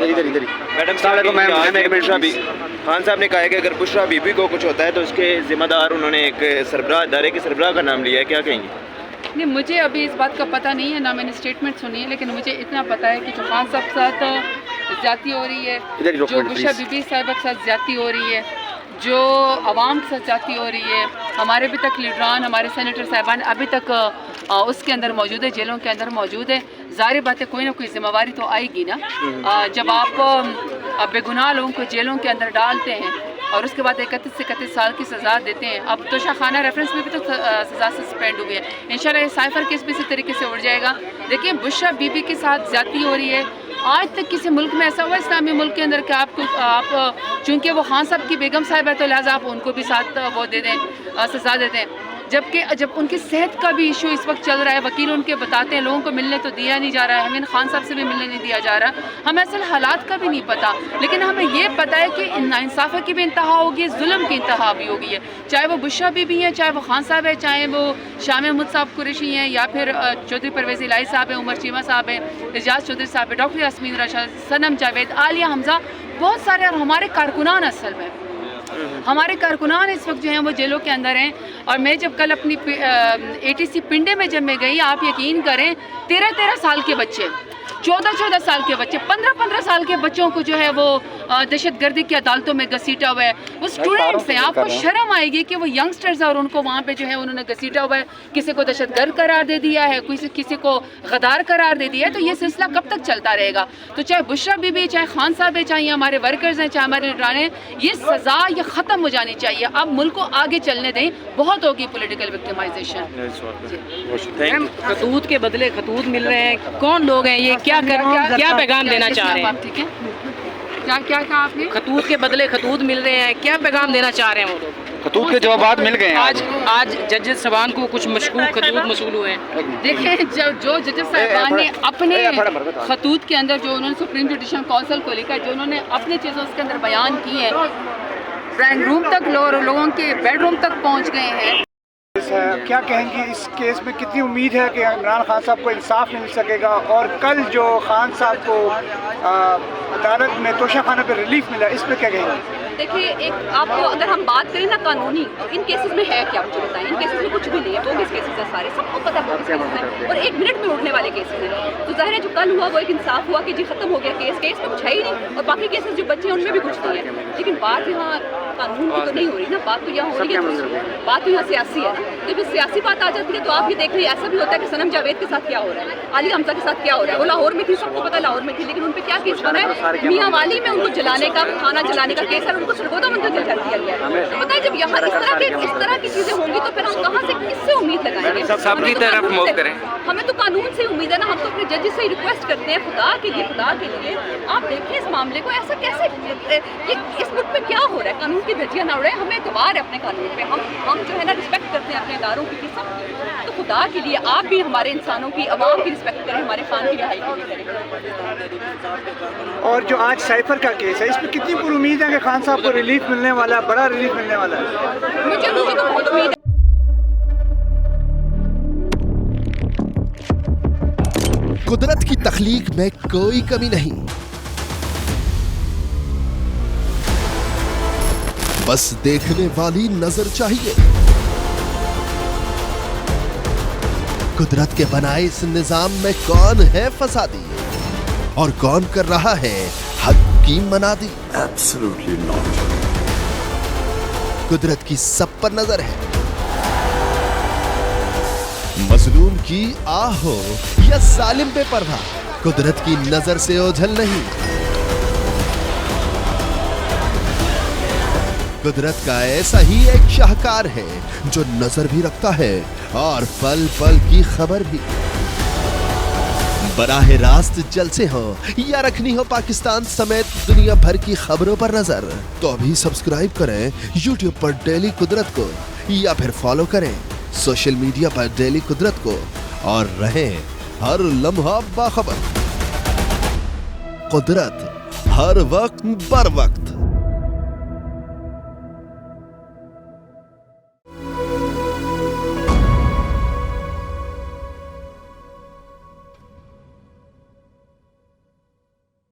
इधर इधर मैडम खान साहब ने कहा है कि अगर बुशरा बीबी को कुछ होता है तो उसके जिम्मेदार उन्होंने एक सरबराह इदारे के सरबराह का नाम लिया है, क्या कहेंगे? नहीं, मुझे अभी इस बात का पता नहीं है, ना मैंने स्टेटमेंट सुनी है, लेकिन मुझे इतना पता है कि जो खान साहब के साथ ज्यादती हो रही है, जो बुशरा बीबी साहिबा के साथ ज्यादती हो रही है, जो आवाम के साथ ज्यादती हो रही है, हमारे अभी तक लीडरान, हमारे सेनेटर साहिबान अभी तक उसके अंदर मौजूद है, जेलों के अंदर मौजूद है। ज़ाहिर बात है कोई ना कोई जिम्मेवारी तो आएगी ना। जब आप बेगुनाह लोगों को जेलों के अंदर डालते हैं और उसके बाद 31 से 31 साल की सज़ा देते हैं, अब तोशा खाना रेफरेंस में भी तो सज़ा सस्पेंड हुई है। इंशाल्लाह ये साइफर केस भी इसी तरीके से उड़ जाएगा। देखिए, बुशरा बीबी के साथ ज्यादती हो रही है। आज तक किसी मुल्क में ऐसा हुआ, इस्लामी मुल्क के अंदर, कि आप चूँकि वो खान साहब की बेगम साहिब है तो लिहाजा आप उनको भी साथ वो दे दें, सज़ा दे दें। जबकि जब उनकी सेहत का भी इशू इस वक्त चल रहा है, वकील उनके बताते हैं लोगों को मिलने तो दिया नहीं जा रहा है, हमें खान साहब से भी मिलने नहीं दिया जा रहा। हमें असल हालात का भी नहीं पता, लेकिन हमें ये पता है कि नाइंसाफ़ी की भी इंतहा होगी, जुल्म की इंतहा भी होगी है। चाहे वो बुशरा बीबी हैं, चाहे वो खान साहब है, चाहे वो शाह महमूद साहब कुरैशी हैं, या फिर चौधरी परवेज़ इलाही साहब हैं, उमर चीमा साहब हैं, एजाज चौधरी साहब हैं, डॉक्टर यास्मीन रशा, सनम जावेद, आलिया हमजा, बहुत सारे। और हमारे कारकुनान असल में हमारे कारकुनान इस वक्त जो हैं वो जेलों के अंदर हैं। और मैं जब कल अपनी ATC पिंडे में जब मैं गई, आप यकीन करें 13-13 साल के बच्चे, 14-14 साल के बच्चे, 15-15 साल के बच्चों को जो है वो दहशतगर्दी की अदालतों में घसीटा हुआ है। वो स्टूडेंट्स हैं, आपको शर्म आएगी कि वो यंगस्टर्स हैं और उनको वहाँ पे जो है उन्होंने घसीटा हुआ है। किसी को दहशतगर्द करार दे दिया है, किसी को गद्दार करार दे दिया है। तो ये सिलसिला कब तक चलता रहेगा? तो चाहे बुशरा बीबी, चाहे खान साहब है, चाहे हमारे वर्कर्स हैं, चाहे हमारे लीडरान हैं, ये सज़ा ये ख़त्म हो जानी चाहिए। अब मुल्क को आगे चलने दें, बहुत होगी पॉलिटिकल विक्टिमाइजेशन। खतूत के बदले खतूत मिल रहे हैं, कौन लोग हैं ये, क्या पैगाम देना चाह रहे हैं? ठीक है, क्या कहा आपने? खतूत के बदले खतूत मिल रहे हैं, क्या पैगाम देना चाह रहे हैं वो लोग? खतूत के जवाब मिल गए हैं। आज जजेस साहबान को कुछ मशकूक खतूत मसूल हुए हैं। देखिए, जो जजेस साहबान ने अपने खतूत के अंदर जो उन्होंने सुप्रीम जुडिशल काउंसिल को लिखा है, जो उन्होंने अपनी चीज़ें उसके अंदर बयान की है, ड्राइंग रूम तक लोगों के बेडरूम तक पहुँच गए हैं। क्या कहेंगी इस केस में? कितनी उम्मीद है कि इमरान खान साहब को इंसाफ मिल सकेगा? और कल जो खान साहब को अदालत में तोशा खाना पे रिलीफ मिला, इस पर क्या कहेंगी? देखिए, एक आपको अगर हम बात करें ना कानूनी, तो इन केसेस में है क्या, मुझे बताएं। इन केसेस में कुछ भी नहीं है, बोगस केसेस है सारे, सबको पता है बोगस केसेस है और 1 मिनट में उड़ने वाले केसेस हैं। तो जाहिर है जो कल हुआ वो एक इंसाफ हुआ कि जी खत्म हो गया केस में कुछ है ही नहीं, और बाकी केसेस जो बच्चे हैं उनमें भी कुछ नहीं है। लेकिन बात यहाँ कानून की तो नहीं हो रही ना, बात तो यहाँ हो रही है, बात तो यहाँ सियासी है ना। तो फिर सियासी बात आ जाती है तो आप ये देख रहे ऐसा भी होता है कि सनम जावेद के साथ क्या हो रहा है, आलिया हमजा के साथ क्या हो रहा है। वो लाहौर में थी, सबको पता लाहौर में थी, लेकिन उन पर क्या केस बना है? मियाँ वाली में उनको जलाने का, खाना जलाने का केस है, उनको सरगोदा मंदिर कर दिया गया है। तो पता है जब यहाँ इस तरह की चीजें होंगी तो फिर हम कहाँ से, किससे उम्मीद लगाएंगे? सबकी तरफ मूव करें। हमें तो कानून से उम्मीद है ना, हम तो अपने जज से ही रिक्वेस्ट करते हैं, खुदा के लिए आप देखें इस मामले को। ऐसा कैसे, इस मुल्क में क्या हो रहा है? कानून की धज्जियां ना उड़े, हमें एतबार है अपने कानून पे, हम जो है ना रिस्पेक्ट करते हैं अपने इदारों की सब। तो खुदा के लिए आप भी हमारे इंसानों की, अवाम की रिस्पेक्ट करें, हमारे खान की रिहाई के लिए करें। और जो आज साइफर का केस है, इस पर कितनी पूरी उम्मीद है कि खान साहब को रिलीफ मिलने वाला है, बड़ा रिलीफ मिलने वाला है? मुझे तो बहुत उम्मीद है। कुदरत की तख्लीक में कोई कमी नहीं, बस देखने वाली नजर चाहिए। कुदरत के बनाए इस निजाम में कौन है फसादी और कौन कर रहा है हक की मनादी? Absolutely not. कुदरत की सब पर नजर है, मजलूम की आह हो या जालिम पे परवाह, कुदरत की नजर से ओझल नहीं। कुदरत का ऐसा ही एक शाहकार है जो नजर भी रखता है और पल पल की खबर भी। बराह रास्त जलसे हो या रखनी हो पाकिस्तान समेत दुनिया भर की खबरों पर नजर, तो अभी सब्सक्राइब करें YouTube पर डेली कुदरत को, या फिर फॉलो करें सोशल मीडिया पर डेली कुदरत को, और रहें हर लम्हा बाखबर। कुदरत हर वक्त बर वक्त।